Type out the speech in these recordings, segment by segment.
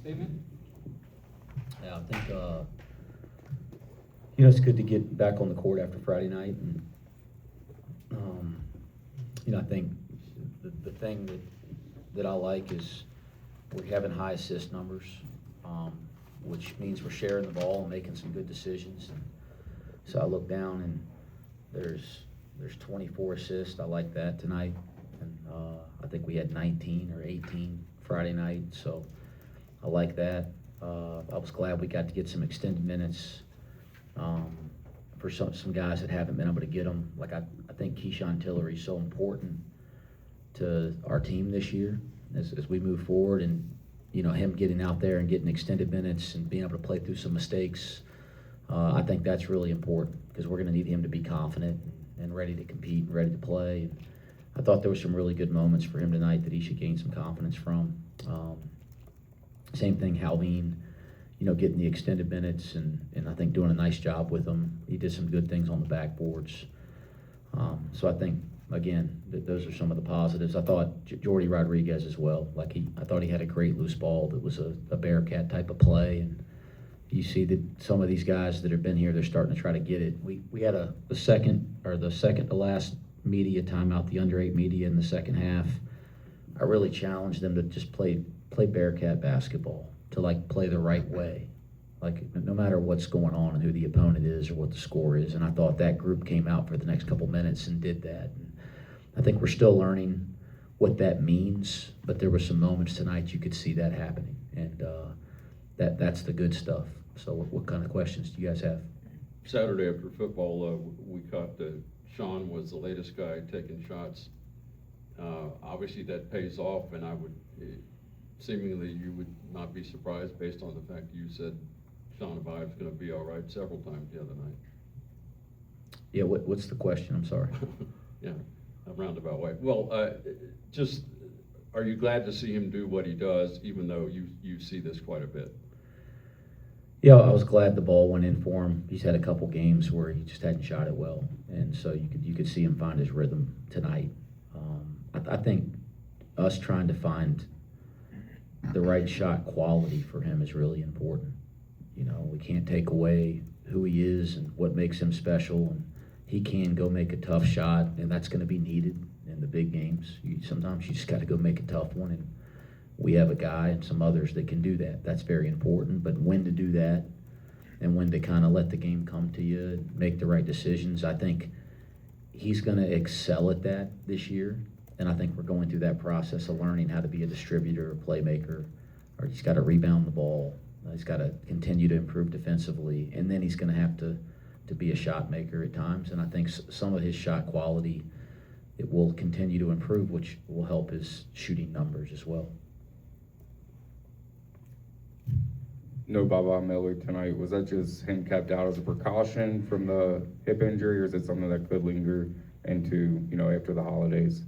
Amen. Yeah, I think, it's good to get back on the court after Friday night. And, I think the thing that I like is we're having high assist numbers, which means we're sharing the ball and making some good decisions. And so I look down and there's 24 assists. I like that tonight. And I think we had 19 or 18 Friday night, so I like that. I was glad we got to get some extended minutes for some guys that haven't been able to get them. Like I think Keyshawn Tillery is so important to our team this year as we move forward, and him getting out there and getting extended minutes and being able to play through some mistakes. I think that's really important because we're going to need him to be confident and ready to compete and ready to play. And I thought there were some really good moments for him tonight that he should gain some confidence from. Same thing, Halveen, getting the extended minutes and I think doing a nice job with them. He did some good things on the backboards. So I think, again, those are some of the positives. I thought Jordy Rodriguez as well. I thought he had a great loose ball that was a Bearcat type of play. And you see that some of these guys that have been here, they're starting to try to get it. We had the second to last media timeout, the under 8 media in the second half. I really challenged them to just play Bearcat basketball, to play the right way, no matter what's going on and who the opponent is or what the score is. And I thought that group came out for the next couple minutes and did that. And I think we're still learning what that means, but there were some moments tonight you could see that happening, and that's the good stuff. So what kind of questions do you guys have? Saturday after football, we caught Sean was the latest guy taking shots. Obviously that pays off, and seemingly you would not be surprised based on the fact you said Sean Abive's going to be all right several times the other night. Yeah, what's the question? I'm sorry. Yeah, a roundabout way. Well, just are you glad to see him do what he does, even though you see this quite a bit? Yeah, I was glad the ball went in for him. He's had a couple games where he just hadn't shot it well, and so you could see him find his rhythm tonight. I think us trying to find the right shot quality for him is really important. We can't take away who he is and what makes him special, and he can go make a tough shot, and that's going to be needed in the big games. Sometimes you just got to go make a tough one, and we have a guy and some others that can do that. That's very important, but when to do that and when to kind of let the game come to you and make the right decisions, I think he's going to excel at that this year. And I think we're going through that process of learning how to be a distributor, a playmaker, or he's got to rebound the ball. He's got to continue to improve defensively, and then he's going to have to be a shot maker at times. And I think some of his shot quality, it will continue to improve, which will help his shooting numbers as well. No Baba Miller tonight. Was that just him kept out as a precaution from the hip injury, or is it something that could linger into, after the holidays?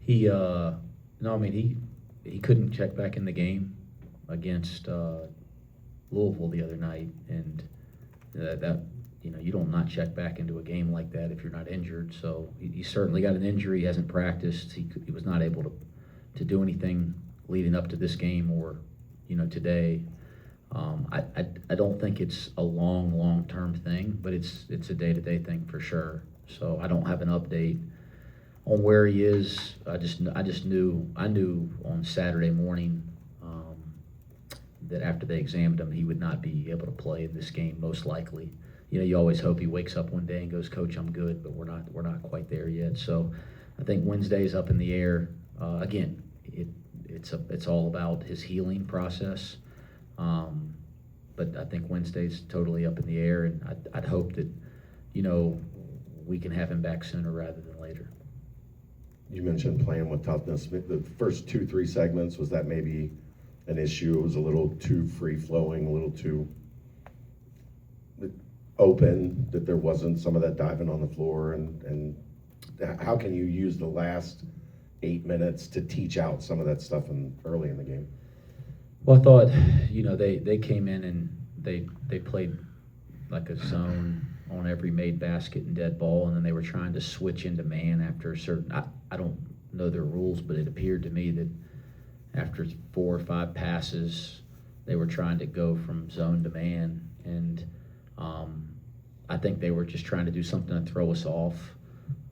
He couldn't check back in the game against Louisville the other night, and that you don't not check back into a game like that if you're not injured. So he certainly got an injury. He hasn't practiced. He was not able to do anything leading up to this game or today. I don't think it's a long-term thing, but it's a day-to-day thing for sure. So I don't have an update on where he is. I knew on Saturday morning that after they examined him, he would not be able to play in this game most likely. You always hope he wakes up one day and goes, "Coach, I'm good," but we're not quite there yet. So I think Wednesday's up in the air. Again, it's all about his healing process. But I think Wednesday's totally up in the air, and I'd hope that we can have him back sooner rather than later. You mentioned playing with toughness. The first 2-3 segments, was that maybe an issue? It was a little too free-flowing, a little too open, that there wasn't some of that diving on the floor, and how can you use the last 8 minutes to teach out some of that stuff early in the game? Well, I thought, they came in and they played like a zone on every made basket and dead ball, and then they were trying to switch into man after a certain, I don't know their rules, but it appeared to me that after 4 or 5 passes, they were trying to go from zone to man, and I think they were just trying to do something to throw us off.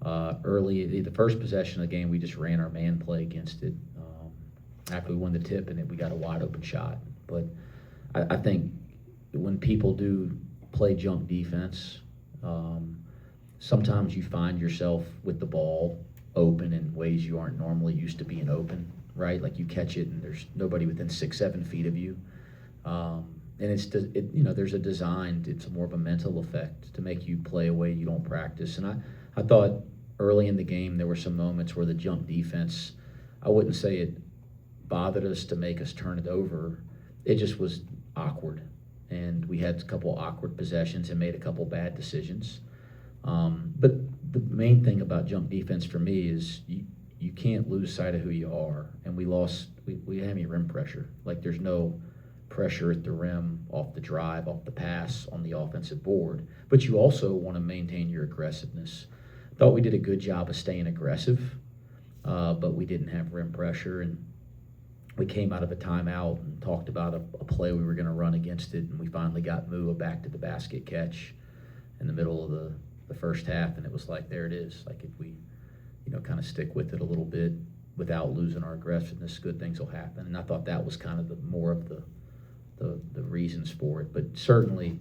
Early, the first possession of the game, we just ran our man play against it. After we won the tip, and we got a wide open shot. But I think when people do play junk defense, sometimes you find yourself with the ball open in ways you aren't normally used to being open, right? Like you catch it and there's nobody within 6-7 feet of you. And there's a design, it's more of a mental effect to make you play a way you don't practice. And I thought early in the game there were some moments where the jump defense, I wouldn't say it bothered us to make us turn it over. It just was awkward. And we had a couple awkward possessions and made a couple bad decisions. But the main thing about jump defense for me is you can't lose sight of who you are. And we had any rim pressure. Like there's no pressure at the rim, off the drive, off the pass, on the offensive board. But you also want to maintain your aggressiveness. Thought we did a good job of staying aggressive, but we didn't have rim pressure. And we came out of a timeout and talked about a play we were going to run against it, and we finally got Mua back to the basket catch in the middle of the first half, and it was like, there it is. Like if we, kind of stick with it a little bit without losing our aggressiveness, good things will happen. And I thought that was kind of more of the reasons for it. But certainly,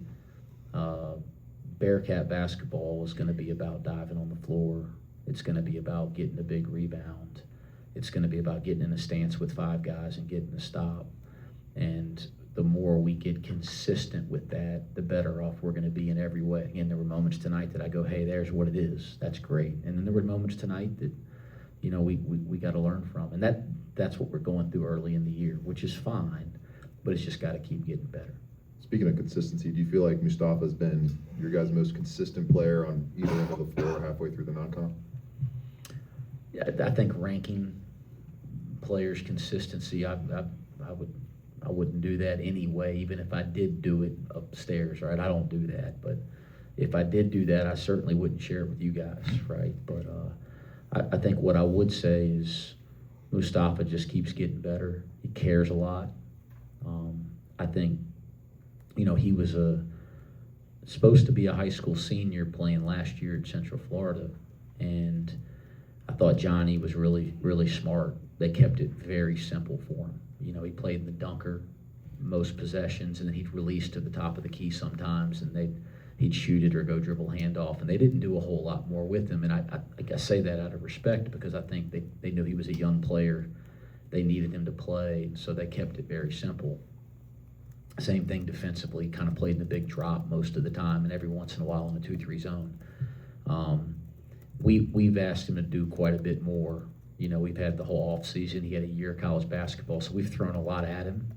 Bearcat basketball is going to be about diving on the floor. It's going to be about getting a big rebound. It's going to be about getting in a stance with 5 guys and getting a stop. And the more we get consistent with that, the better off we're going to be in every way. Again, there were moments tonight that I go, hey, there's what it is. That's great. And then there were moments tonight that, we got to learn from. And that's what we're going through early in the year, which is fine, but it's just got to keep getting better. Speaking of consistency, do you feel like Mustafa has been your guys' most consistent player on either end of the floor halfway through the non-con? Yeah, I think ranking players' consistency, I wouldn't do that anyway, even if I did do it upstairs, right? I don't do that, but if I did do that, I certainly wouldn't share it with you guys, right? But I think what I would say is Mustafa just keeps getting better. He cares a lot. I think, he was supposed to be a high school senior playing last year at Central Florida, and I thought Johnny was really, really smart. They kept it very simple for him. He played in the dunker most possessions, and then he'd release to the top of the key sometimes, and he'd shoot it or go dribble handoff, and they didn't do a whole lot more with him. And I say that out of respect because I think they knew he was a young player. They needed him to play, so they kept it very simple. Same thing defensively, kind of played in the big drop most of the time, and every once in a while in the 2-3 zone. We've asked him to do quite a bit more. We've had the whole off season. He had a year of college basketball, so we've thrown a lot at him,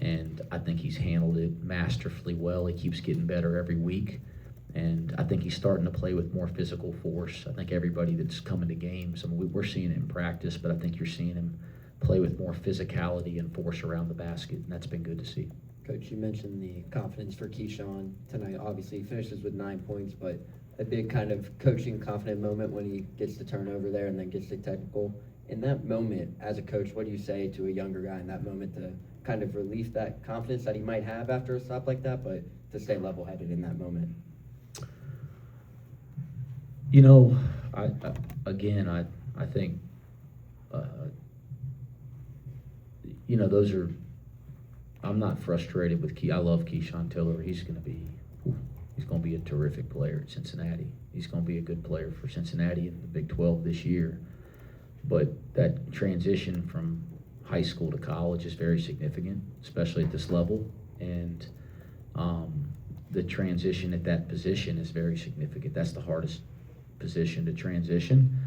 and I think he's handled it masterfully well. He keeps getting better every week, and I think he's starting to play with more physical force. I think everybody that's coming to games, we're seeing it in practice, but I think you're seeing him play with more physicality and force around the basket, and that's been good to see. Coach, you mentioned the confidence for Keyshawn tonight. Obviously, he finishes with 9 points, but a big kind of coaching confident moment when he gets the turnover there and then gets the technical. In that moment, as a coach, what do you say to a younger guy in that moment to kind of relieve that confidence that he might have after a stop like that, but to stay level-headed in that moment? I think, those are. I'm not frustrated with I love Keyshawn Tiller. He's going to be a terrific player at Cincinnati. He's going to be a good player for Cincinnati in the Big 12 this year. But that transition from high school to college is very significant, especially at this level. And the transition at that position is very significant. That's the hardest position to transition.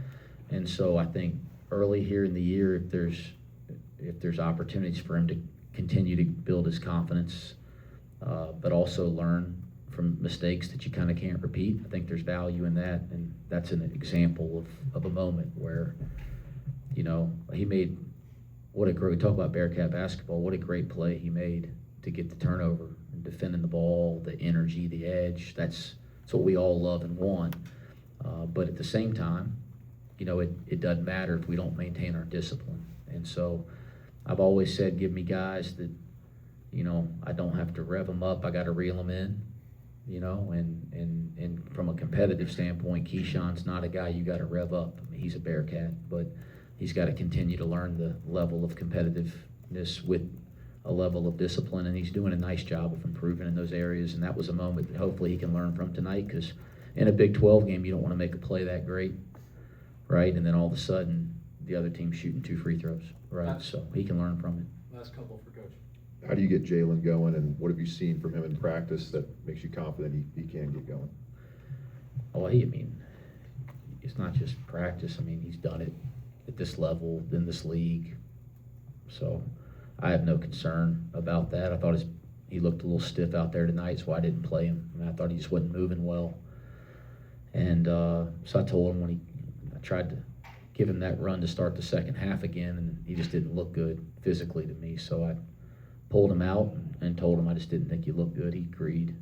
And so I think early here in the year, if there's opportunities for him to continue to build his confidence, but also learn from mistakes that you kind of can't repeat. I think there's value in that, and that's an example of a moment where, he made we talk about Bearcat basketball, what a great play he made to get the turnover and defending the ball, the energy, the edge. That's what we all love and want. But at the same time, it doesn't matter if we don't maintain our discipline. And so I've always said, give me guys that, you know, I don't have to rev them up, I gotta reel them in, you know, and from a competitive standpoint, Keyshawn's not a guy you gotta rev up. I mean, he's a Bearcat, but he's gotta continue to learn the level of competitiveness with a level of discipline, and he's doing a nice job of improving in those areas, and that was a moment that hopefully he can learn from tonight, because in a Big 12 game, you don't wanna make a play that great, right? And then all of a sudden, the other team's shooting 2 free throws, right? So he can learn from it. Last couple for Coach. How do you get Jaylen going, and what have you seen from him in practice that makes you confident he can get going? Oh, I mean, it's not just practice. I mean, he's done it at this level, in this league. So I have no concern about that. I thought he looked a little stiff out there tonight, so I didn't play him. I mean, I thought he just wasn't moving well. And so I told him I tried to give him that run to start the second half again, and he just didn't look good physically to me. So I pulled him out and told him I just didn't think he looked good. He agreed,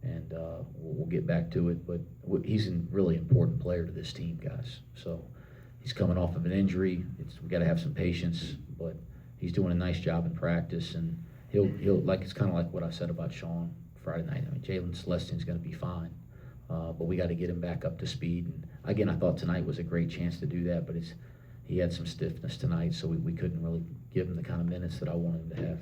and we'll get back to it. But he's a really important player to this team, guys. So he's coming off of an injury. We got to have some patience, but he's doing a nice job in practice, and he'll like, it's kind of like what I said about Sean Friday night. I mean, Jaylen Celestine's going to be fine, but we got to get him back up to speed. And again, I thought tonight was a great chance to do that, but he had some stiffness tonight, so we couldn't really give him the kind of minutes that I wanted him to have.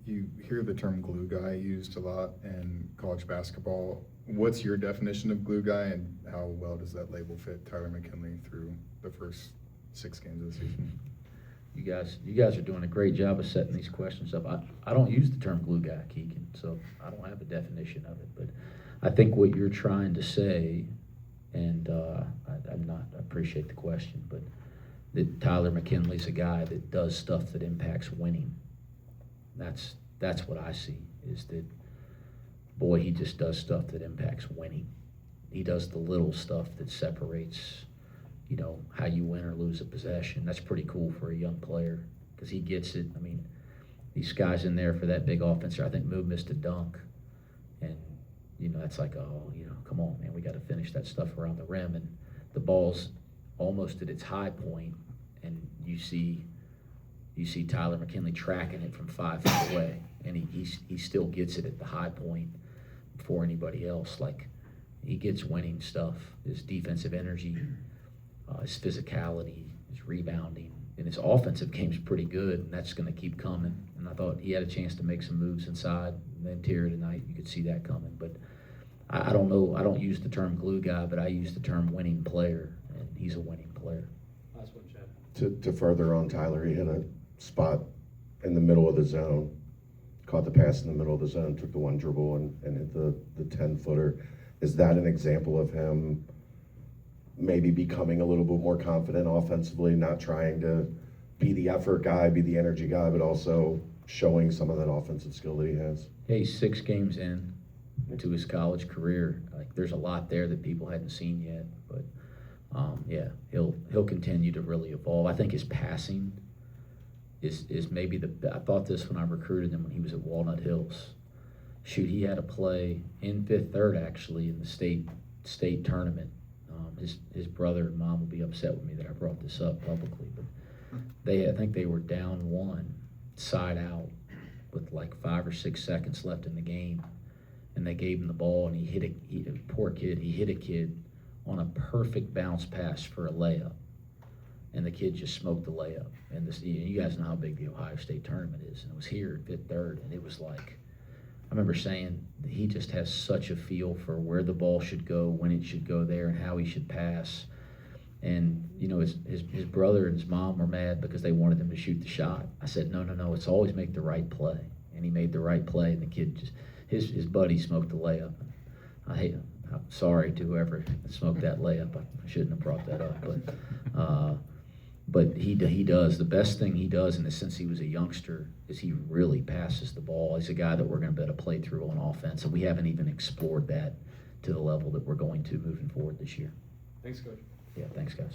You hear the term glue guy used a lot in college basketball. What's your definition of glue guy, and how well does that label fit Tyler McKinley through the first 6 games of the season? You guys are doing a great job of setting these questions up. I don't use the term glue guy, Keegan, so I don't have a definition of it. But I think what you're trying to say, and I appreciate the question, but that Tyler McKinley's a guy that does stuff that impacts winning. That's what I see, is that, boy, he just does stuff that impacts winning. He does the little stuff that separates, you know, how you win or lose a possession. That's pretty cool for a young player, because he gets it. I mean, these guys in there for that big offense, I think Moo missed a dunk, and, you know, that's like, oh, you know, come on, man, we got to finish that stuff around the rim, and the ball's almost at its high point, and you see Tyler McKinley tracking it from 5 feet away, and he still gets it at the high point before anybody else. Like, he gets winning stuff, his defensive energy, his physicality, his rebounding, and his offensive game's pretty good, and that's going to keep coming. And I thought he had a chance to make some moves inside the interior tonight. You could see that coming. But I don't know. I don't use the term glue guy, but I use the term winning player, and he's a winning player. Last one, Chad. To further on Tyler, he had a spot in the middle of the zone, caught the pass in the middle of the zone, took the one dribble and hit the 10-footer. Is that an example of him maybe becoming a little bit more confident offensively, not trying to be the effort guy, be the energy guy, but also showing some of that offensive skill that he has? Yeah, he's 6 games in to his college career. Like, there's a lot there that people hadn't seen yet, but yeah, he'll continue to really evolve. I think his passing is maybe I thought this when I recruited him when he was at Walnut Hills. Shoot, he had a play in Fifth Third actually in the state tournament. His brother and mom will be upset with me that I brought this up publicly, but I think they were down 1 side out with like 5 or 6 seconds left in the game, and they gave him the ball, and he hit a kid on a perfect bounce pass for a layup, and the kid just smoked the layup. And you guys know how big the Ohio State tournament is, and it was here at Fifth Third, and it was like, I remember saying that he just has such a feel for where the ball should go, when it should go there, and how he should pass. And, you know, his brother and his mom were mad because they wanted him to shoot the shot. I said, no, it's always make the right play. And he made the right play, and the kid just, his buddy smoked the layup. I'm sorry to whoever smoked that layup. I shouldn't have brought that up, but he does. The best thing he does, and since he was a youngster, is he really passes the ball. He's a guy that we're going to be able to play through on offense, and we haven't even explored that to the level that we're going to moving forward this year. Thanks, Coach. Yeah, thanks, guys.